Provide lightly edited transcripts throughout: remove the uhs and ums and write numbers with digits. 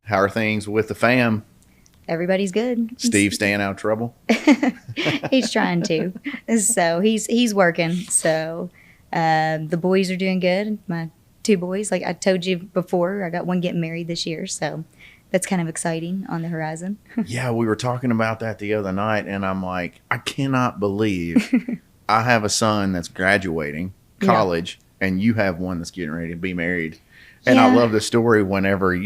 How are things with the fam? Everybody's good. Steve staying out of trouble? He's trying to. So he's working. So the boys are doing good. My two boys, like I told you before, I got one getting married this year. So that's kind of exciting on the horizon. Yeah, we were talking about that the other night, and I'm like, I cannot believe I have a son that's graduating college, and you have one that's getting ready to be married. And I love the story whenever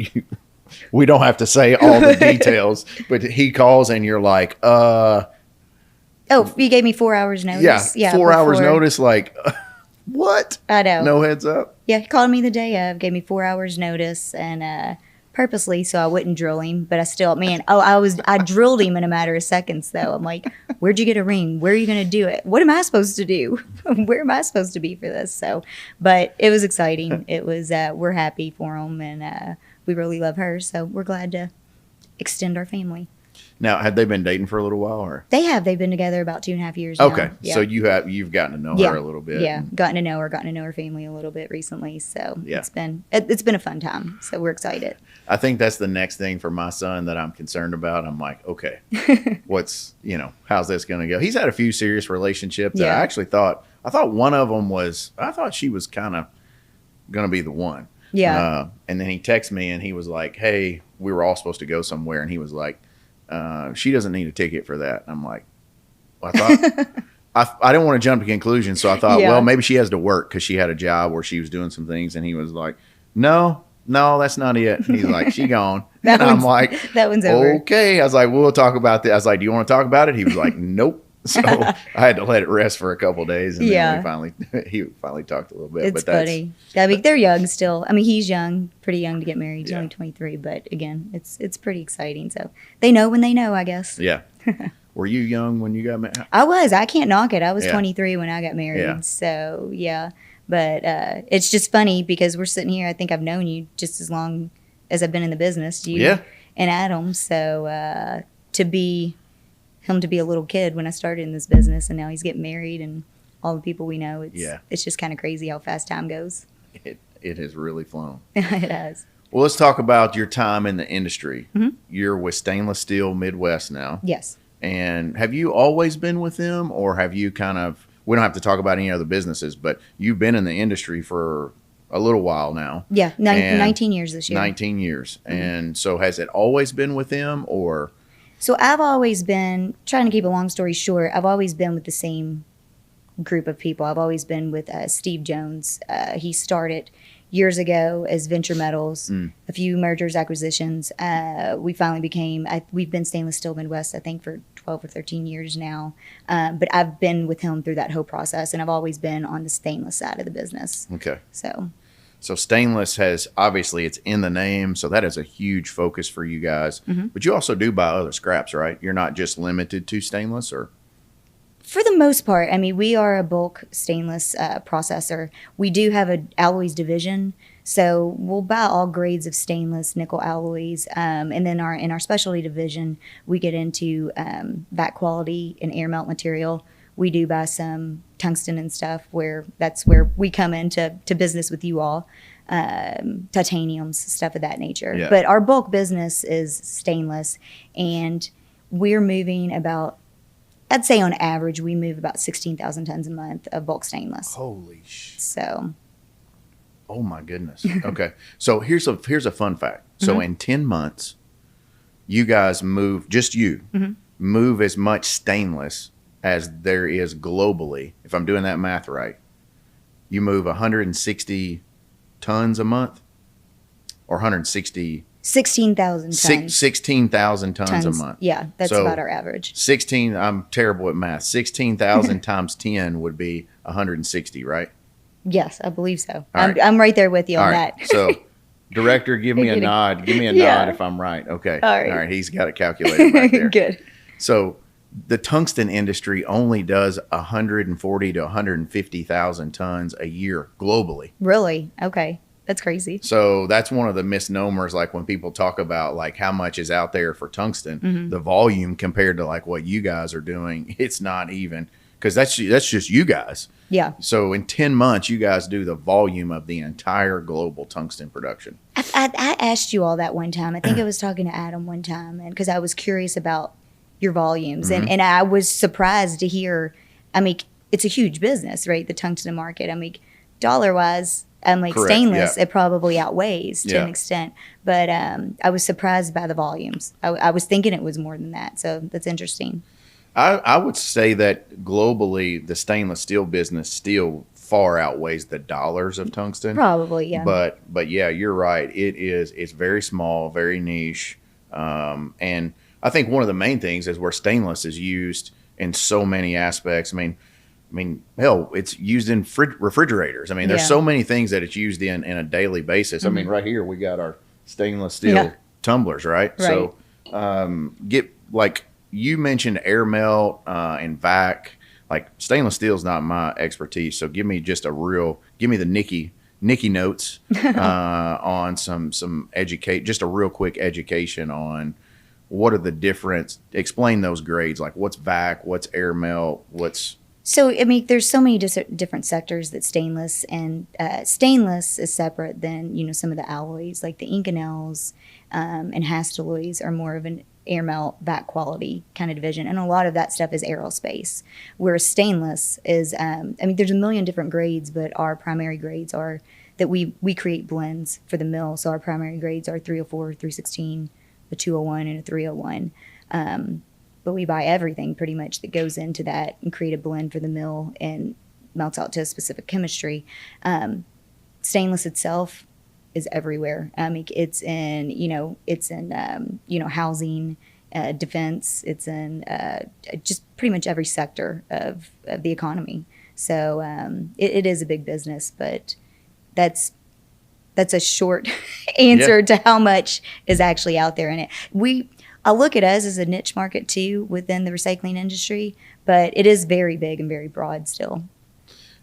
we don't have to say all the details, but he calls and you're like, oh, you gave me 4 hours notice. Yeah, 4 hours notice. Like, what? I know. No heads up. Yeah, he called me the day of, gave me 4 hours notice, and purposely so I wouldn't drill him. But I still, I drilled him in a matter of seconds though. I'm like, where'd you get a ring? Where are you going to do it? What am I supposed to do? Where am I supposed to be for this? So, but it was exciting. It was, we're happy for him, and we really love her. So we're glad to extend our family. Now, had they been dating for a little while, or they've been together about 2.5 years now. Okay, yeah. So you've gotten to know her a little bit. Yeah, gotten to know her family a little bit recently. So it's been a fun time. So we're excited. I think that's the next thing for my son that I'm concerned about. I'm like, okay, how's this going to go? He's had a few serious relationships that I actually thought one of them I thought she was kind of going to be the one. Yeah. And then he texted me and he was like, hey, we were all supposed to go somewhere. And he was like, she doesn't need a ticket for that. And I'm like, well, I thought, I didn't want to jump to conclusions. So I thought, well, maybe she has to work because she had a job where she was doing some things. And he was like, no, that's not it. He's like, she gone. And I'm like, that one's over. Okay. I was like, we'll talk about that. I was like, do you want to talk about it? He was like, nope. So I had to let it rest for a couple of days, and then he finally talked a little bit. It's funny. They're young still. I mean, he's young, pretty young to get married. He's only 23, but again, it's pretty exciting. So they know when they know, I guess. Yeah. Were you young when you got married? I was. I can't knock it. I was 23 when I got married. Yeah. So yeah, but it's just funny because we're sitting here. I think I've known you just as long as I've been in the business. You and Adam. So to be a little kid when I started in this business, and now he's getting married and all the people we know. It's just kind of crazy how fast time goes. It has really flown. It has. Well, let's talk about your time in the industry. Mm-hmm. You're with Stainless Steel Midwest now. Yes. And have you always been with them, or have you we don't have to talk about any other businesses, but you've been in the industry for a little while now. Yeah, 19 years this year. 19 years. Mm-hmm. And so has it always been with them, or? So I've always been, trying to keep a long story short, I've always been with the same group of people. I've always been with Steve Jones. He started years ago as Venture Metals, a few mergers, acquisitions. We finally we've been Stainless Steel Midwest, I think, for 12 or 13 years now. But I've been with him through that whole process, and I've always been on the stainless side of the business. Okay. So stainless has, obviously it's in the name, so that is a huge focus for you guys. Mm-hmm. But you also do buy other scraps, right? You're not just limited to stainless, or? For the most part, I mean, we are a bulk stainless processor. We do have an alloys division, so we'll buy all grades of stainless, nickel alloys, and then in our specialty division, we get into back quality and air melt material. We do buy some tungsten and stuff that's where we come into business with you all, titaniums, stuff of that nature. Yeah. But our bulk business is stainless, and we're moving about, I'd say on average, we move about 16,000 tons a month of bulk stainless. Holy sh! So. Oh my goodness. Okay. So here's a fun fact. So mm-hmm. in 10 months, you guys move as much stainless as there is globally. If I'm doing that math right, you move 160 tons a month, or 160. 16,000 tons. 16,000 tons a month. Yeah, that's about our average. 16. I'm terrible at math. 16,000 times 10 would be 160, right? Yes, I believe so. I'm right there with you on that. So, director, give me a nod. Give me a nod if I'm right. Okay. All right. He's got it calculated right there. Good. So, the tungsten industry only does 140 to 150,000 tons a year globally. Really? Okay. That's crazy. So that's one of the misnomers, like when people talk about like how much is out there for tungsten, the volume compared to like what you guys are doing, it's not even, because that's just you guys. Yeah. So in 10 months, you guys do the volume of the entire global tungsten production. I asked you all that one time. I think I was talking to Adam one time, and because I was curious about your volumes, and I was surprised to hear. I mean, it's a huge business, right? The tungsten market. I mean, dollar wise, like Correct, stainless, yeah. it probably outweighs to Yeah. an extent. But I was surprised by the volumes. I was thinking it was more than that. So that's interesting. I would say that globally, the stainless steel business still far outweighs the dollars of tungsten. Probably, yeah. But yeah, you're right. It's very small, very niche, and I think one of the main things is where stainless is used in so many aspects. I mean, hell, it's used in refrigerators. I mean, there's Yeah. so many things that it's used in a daily basis. I mean, right here we got our stainless steel Yeah. tumblers, right? So, get like you mentioned air melt and vac. Like stainless steel is not my expertise, so give me the Niki notes on some just a real quick education on what are the difference. Explain those grades, like what's vac, what's air melt, what's So, I mean, there's so many different sectors that stainless is separate than, some of the alloys, like the Inconels and Hastelloys are more of an air melt, vac quality kind of division. And a lot of that stuff is aerospace, whereas stainless is, there's a million different grades, but our primary grades are that we create blends for the mill. So our primary grades are 304, 316, a 201, and a 301. But we buy everything pretty much that goes into that and create a blend for the mill and melts out to a specific chemistry. Stainless itself is everywhere. It's in housing, defense. It's in just pretty much every sector of the economy. So it is a big business, but that's a short answer to how much is actually out there in it. I look at us as a niche market too within the recycling industry, but it is very big and very broad still.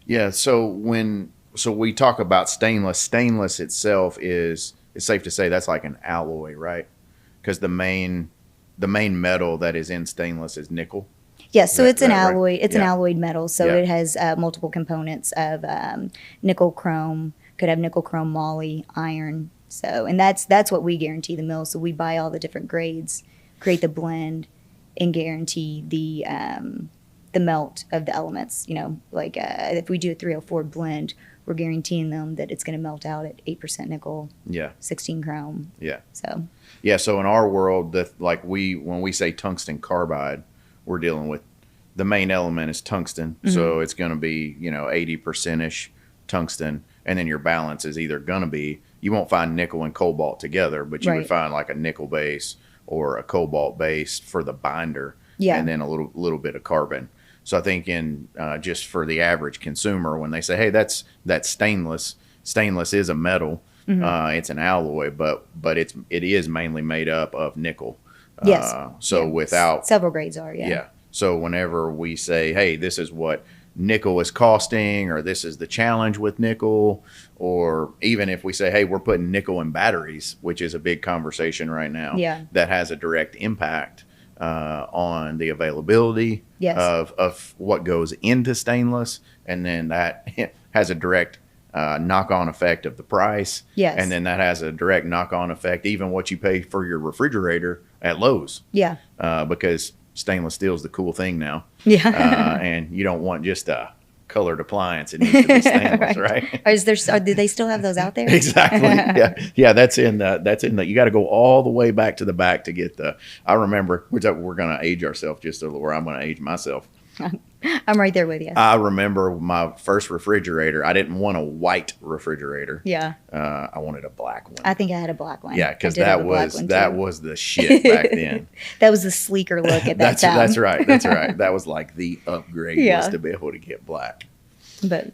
Yeah. So we talk about stainless itself it's safe to say that's like an alloy, right? Because the main metal that is in stainless is nickel. Yes, so it's an alloy. Right? It's an alloyed metal, so it has multiple components of nickel, chrome. Could have nickel, chrome, moly, iron. So, and that's what we guarantee the mill. So we buy all the different grades, create the blend, and guarantee the melt of the elements. If we do a 304 blend, we're guaranteeing them that it's going to melt out at 8% nickel, 16 chrome. Yeah. So in our world, when we say tungsten carbide, we're dealing with the main element is tungsten. Mm-hmm. So it's going to be 80%ish tungsten, and then your balance is either going to be, you won't find nickel and cobalt together, but you would find like a nickel base or a cobalt base for the binder, and then a little bit of carbon. So I think in just for the average consumer, when they say, "Hey, that's stainless," stainless is a metal. Mm-hmm. It's an alloy, but it is mainly made up of nickel. Yes. Without several grades are. Yeah. So whenever we say, "Hey, this is what nickel is costing," or this is the challenge with nickel, or even if we say, "Hey, we're putting nickel in batteries," which is a big conversation right now, that has a direct impact on the availability of what goes into stainless, and then that has a direct knock-on effect of the price, and then that has a direct knock-on effect even what you pay for your refrigerator at Lowe's, because stainless steel is the cool thing now, and you don't want just a colored appliance. It needs to be stainless, right? Do they still have those out there? Exactly. Yeah. That's in the. You got to go all the way back to the back to get the. I remember we're going to age ourselves just a little. Where I'm going to age myself. I'm right there with you. I remember my first refrigerator. I didn't want a white refrigerator. Yeah. I wanted a black one. I think I had a black one. Yeah, because that was the shit back then. That was the sleeker look at that time. That's right. That was like the upgrade was to be able to get black. But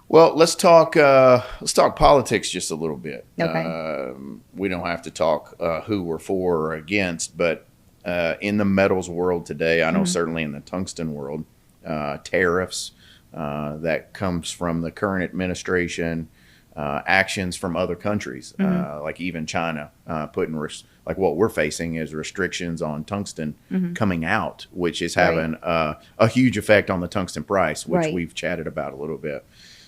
well, let's talk politics just a little bit. Okay. We don't have to talk who we're for or against, but in the metals world today, I know certainly in the tungsten world, tariffs that comes from the current administration, actions from other countries, like even China, putting like what we're facing is restrictions on tungsten coming out, which is having a huge effect on the tungsten price, which we've chatted about a little bit.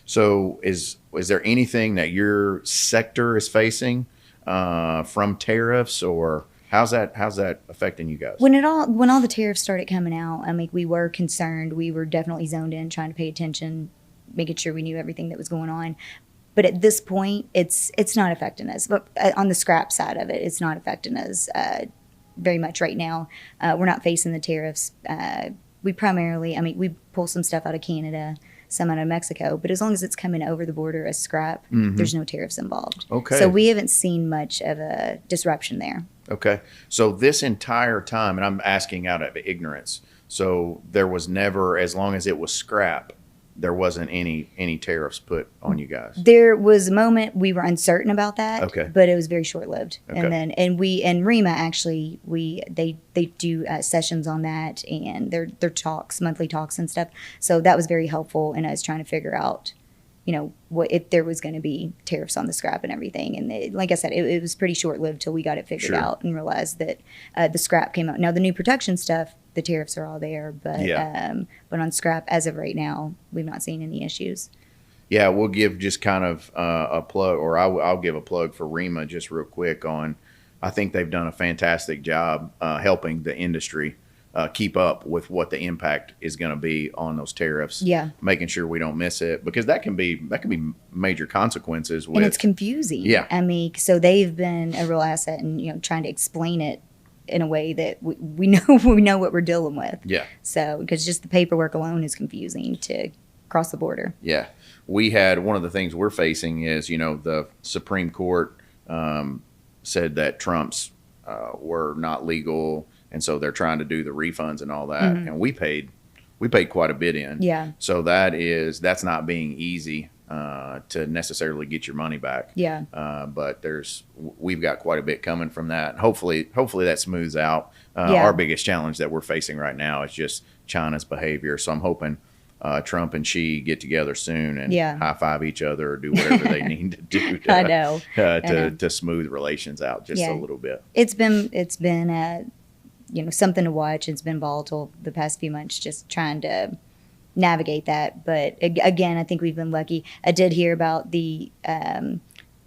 So is there anything that your sector is facing from tariffs, or how's that affecting you guys? When all the tariffs started coming out, I mean, we were concerned. We were definitely zoned in, trying to pay attention, making sure we knew everything that was going on. But at this point, it's not affecting us. But on the scrap side of it, it's not affecting us very much right now. We're not facing the tariffs. We primarily, I mean, we pull some stuff out of Canada, some out of Mexico, but as long as it's coming over the border as scrap, there's no tariffs involved. Okay. So we haven't seen much of a disruption there. Okay. So this entire time, and I'm asking out of ignorance, so there was never, as long as it was scrap, there wasn't any tariffs put on you guys? There was a moment we were uncertain about that, okay, but it was very short-lived. Okay. And then, and ReMA actually, they do sessions on that, and their talks, monthly talks and stuff. So that was very helpful in us trying to figure out, you know, what if there was going to be tariffs on the scrap and everything. And like I said, it was pretty short-lived till we got it figured out and realized that the scrap came out. Now the new protection stuff, the tariffs are all there, but but on scrap, as of right now, we've not seen any issues. Yeah, we'll give just kind of a plug, or I'll give a plug for ReMA just real quick on. I think they've done a fantastic job helping the industry keep up with what the impact is going to be on those tariffs. Yeah, making sure we don't miss it, because that can be major consequences. And it's confusing. Yeah, I mean, so they've been a real asset in, you know, trying to explain it in a way that we know what we're dealing with. Yeah. So because just the paperwork alone is confusing to cross the border. Yeah, we had one of the things we're facing is, you know, the Supreme Court said that Trump's were not legal, and so they're trying to do the refunds and all that, and we paid quite a bit in. Yeah. So that's not being easy to necessarily get your money back. Yeah. But we've got quite a bit coming from that. Hopefully that smooths out. Our biggest challenge that we're facing right now is just China's behavior. So I'm hoping Trump and Xi get together soon and high five each other or do whatever they need to do to smooth relations out just a little bit. It's been you know, something to watch. It's been volatile the past few months, just trying to navigate that. But again, I think we've been lucky. I did hear about the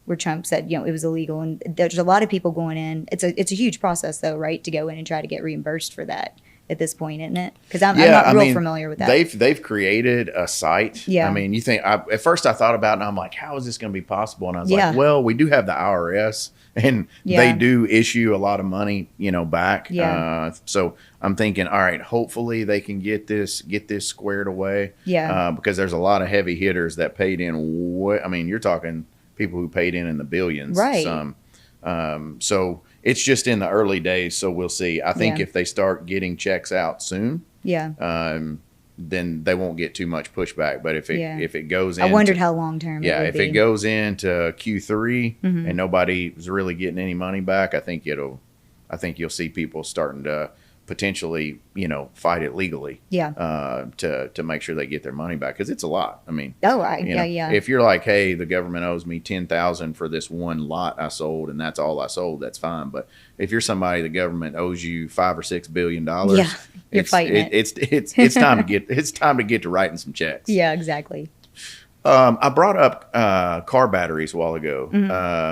where Trump said, you know, it was illegal, and there's a lot of people going in. It's a huge process though, right, to go in and try to get reimbursed for that at this point, isn't it? Because I'm not real familiar with that. They've created a site. Yeah. I mean, you think at first I thought about it, and I'm like, how is this going to be possible? And I was like, well, we do have the IRS, and they do issue a lot of money, you know, back. Yeah. So I'm thinking, all right, hopefully they can get this squared away. Yeah. Because there's a lot of heavy hitters that paid in. I mean, you're talking people who paid in the billions. Right. So it's just in the early days, so we'll see. I think if they start getting checks out soon, then they won't get too much pushback. But if it goes in, I wondered how long term. Yeah, if it goes into Q3 and nobody's really getting any money back, I think you'll see people starting to potentially, you know, fight it legally. Yeah. To make sure they get their money back, because it's a lot. I mean, if you're like, hey, the government owes me $10,000 for this one lot I sold, and that's all I sold, that's fine. But if you're somebody the government owes you $5 or $6 billion, you're fighting it's time to get to writing some checks. Yeah, exactly. I brought up car batteries a while ago.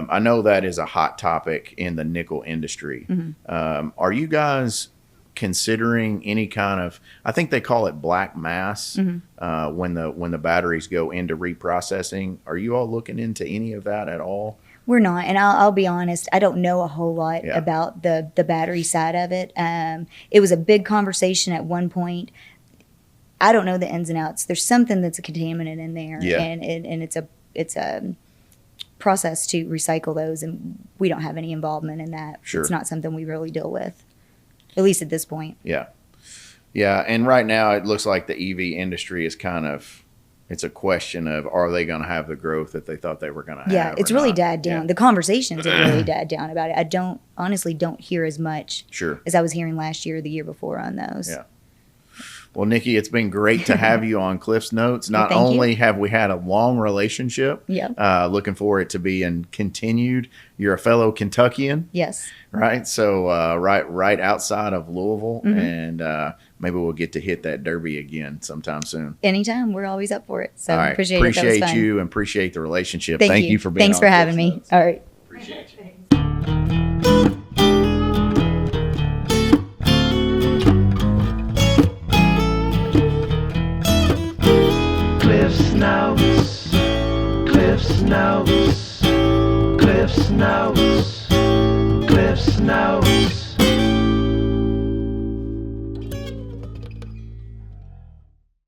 I know that is a hot topic in the nickel industry. Are you guys considering any kind of, I think they call it black mass, when the batteries go into reprocessing? Are you all looking into any of that at all? We're not, and I'll be honest, I don't know a whole lot about the battery side of it. It was a big conversation at one point. I don't know the ins and outs. There's something that's a contaminant in there, and it's a process to recycle those, and we don't have any involvement in that. Sure. It's not something we really deal with, at least at this point. Yeah. Yeah. And right now it looks like the EV industry is it's a question of, are they going to have the growth that they thought they were going to have? Yeah. It's really died down. Yeah. The conversations have really died down about it. I honestly don't hear as much as I was hearing last year or the year before on those. Yeah. Well, Niki, it's been great to have you on Cliff's Notes. Not only have we had a long relationship, looking for it to be continued. You're a fellow Kentuckian. Yes. Right? So right outside of Louisville, and maybe we'll get to hit that derby again sometime soon. Anytime. We're always up for it. So right. Appreciate you and appreciate the relationship. Thank you for being Thanks on for having Cliff's me. Notes. All right. Appreciate you. Cliff's Notes, Cliff's Notes, Cliff's Notes, Cliff's Notes.